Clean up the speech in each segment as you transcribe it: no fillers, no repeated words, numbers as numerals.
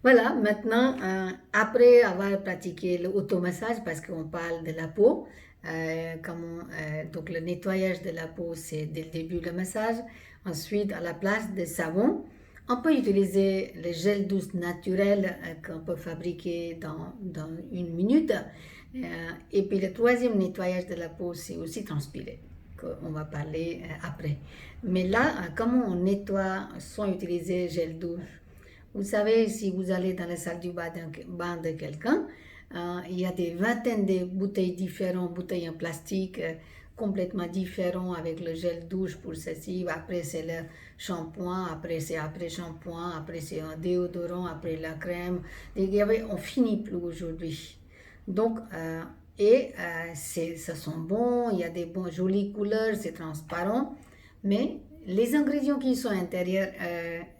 Voilà, maintenant, après avoir pratiqué l'automassage, parce qu'on parle de la peau, donc le nettoyage de la peau, c'est dès le début le massage. Ensuite, à la place de savon, on peut utiliser le gel douce naturel qu'on peut fabriquer dans une minute. Et puis le troisième nettoyage de la peau, c'est aussi transpirer, qu'on va parler après. Mais là, comment on nettoie sans utiliser gel douce? Vous savez, si vous allez dans la salle du bain de quelqu'un, il y a des vingtaines de bouteilles différentes, bouteilles en plastique complètement différentes avec le gel douche pour ceci. Après, c'est le shampoing, après, c'est après-shampoing, après, c'est un déodorant, après la crème. On finit plus aujourd'hui. Donc, ça sent bon, il y a des jolies couleurs, c'est transparent, mais les ingrédients qui sont intérieurs,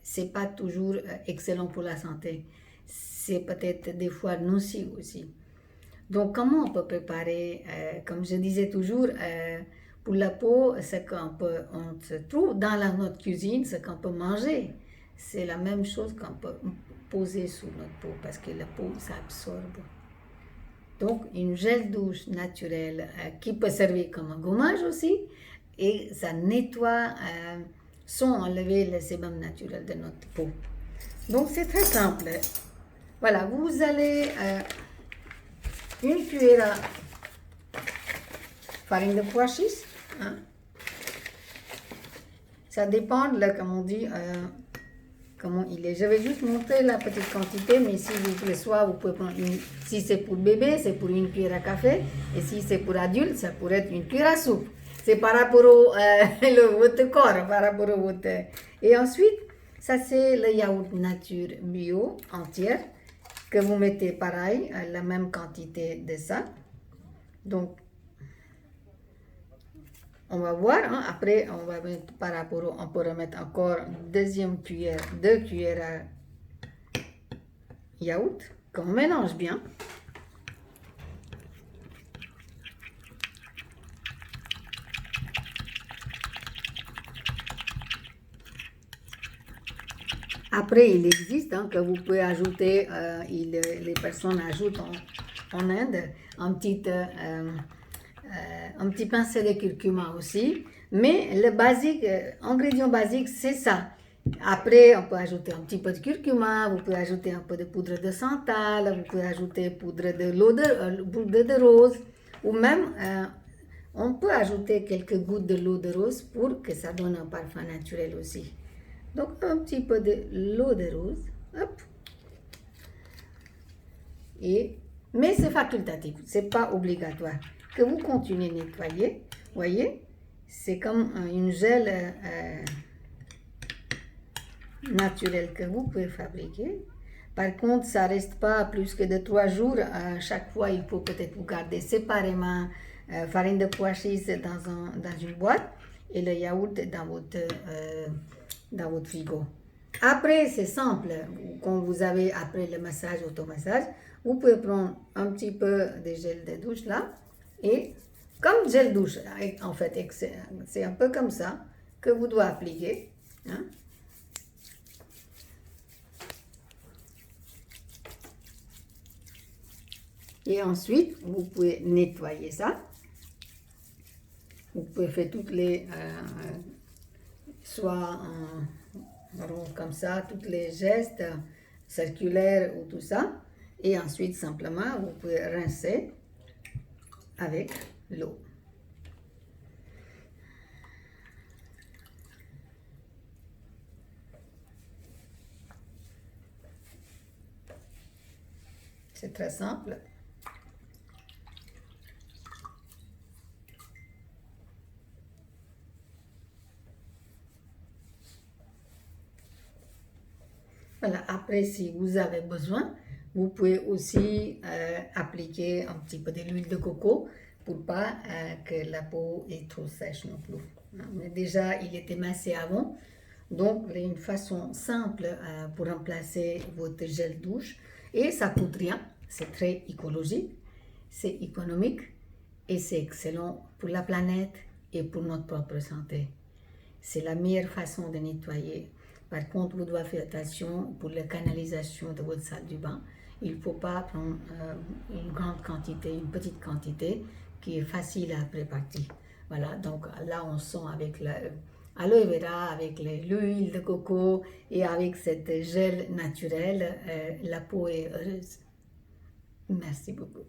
c'est pas toujours excellent pour la santé. C'est peut-être des fois nocif aussi. Donc, comment on peut préparer, comme je disais toujours, pour la peau, ce on se trouve dans notre cuisine, ce qu'on peut manger, c'est la même chose qu'on peut poser sur notre peau parce que la peau, ça absorbe. Donc, une gel douche naturelle qui peut servir comme un gommage aussi et ça nettoie sans enlever le sébum naturel de notre peau. Donc, c'est très simple. Voilà, vous allez une cuillère à farine de pois chiche. Hein. Ça dépend, là, comme on dit, comment il est. Je vais juste montrer la petite quantité, mais si vous voulez, soit vous pouvez prendre une, si c'est pour bébé, c'est pour une cuillère à café, et si c'est pour adulte, ça pourrait être une cuillère à soupe. C'est par rapport au votre corps, par rapport au votre. Et ensuite, ça c'est le yaourt nature bio entière que vous mettez pareil, la même quantité de ça. Donc, on va voir, hein. Après on va mettre par rapport, on peut remettre encore deuxième cuillère, 2 cuillères à yaourt, qu'on mélange bien. Après, il existe que vous pouvez ajouter, les personnes ajoutent en Inde un petit pincé de curcuma aussi. Mais le basique, ingrédient basique, c'est ça. Après, on peut ajouter un petit peu de curcuma, vous pouvez ajouter un peu de poudre de santal, vous pouvez ajouter poudre de rose, ou même on peut ajouter quelques gouttes de l'eau de rose pour que ça donne un parfum naturel aussi. Donc un petit peu de l'eau de rose, hop. Mais c'est facultatif, c'est pas obligatoire. Que vous continuez à nettoyer, voyez, c'est comme une gel naturelle que vous pouvez fabriquer. Par contre, ça reste pas plus que de 3 jours. Chaque fois, il faut peut-être vous garder séparément farine de pois chiche dans une boîte et le yaourt dans votre frigo. Après, c'est simple. Quand vous avez, après le massage, automassage, vous pouvez prendre un petit peu de gel de douche là et comme gel douche, en fait, c'est un peu comme ça que vous devez appliquer. Hein. Et ensuite, vous pouvez nettoyer ça. Vous pouvez faire toutes les, soit en rond comme ça, tous les gestes circulaires ou tout ça. Et ensuite, simplement, vous pouvez rincer avec l'eau. C'est très simple. Voilà, après, si vous avez besoin, vous pouvez aussi appliquer un petit peu de l'huile de coco pour pas que la peau est trop sèche non plus. Mais déjà, il était massé avant. Donc, il y a une façon simple pour remplacer votre gel douche. Et ça coûte rien. C'est très écologique, c'est économique et c'est excellent pour la planète et pour notre propre santé. C'est la meilleure façon de nettoyer. Par contre, vous devez faire attention pour la canalisation de votre salle du bain. Il ne faut pas prendre une grande quantité, une petite quantité qui est facile à préparer. Voilà, donc là on sent avec l'aloe vera, avec l'huile de coco et avec cette gel naturel, la peau est heureuse. Merci beaucoup.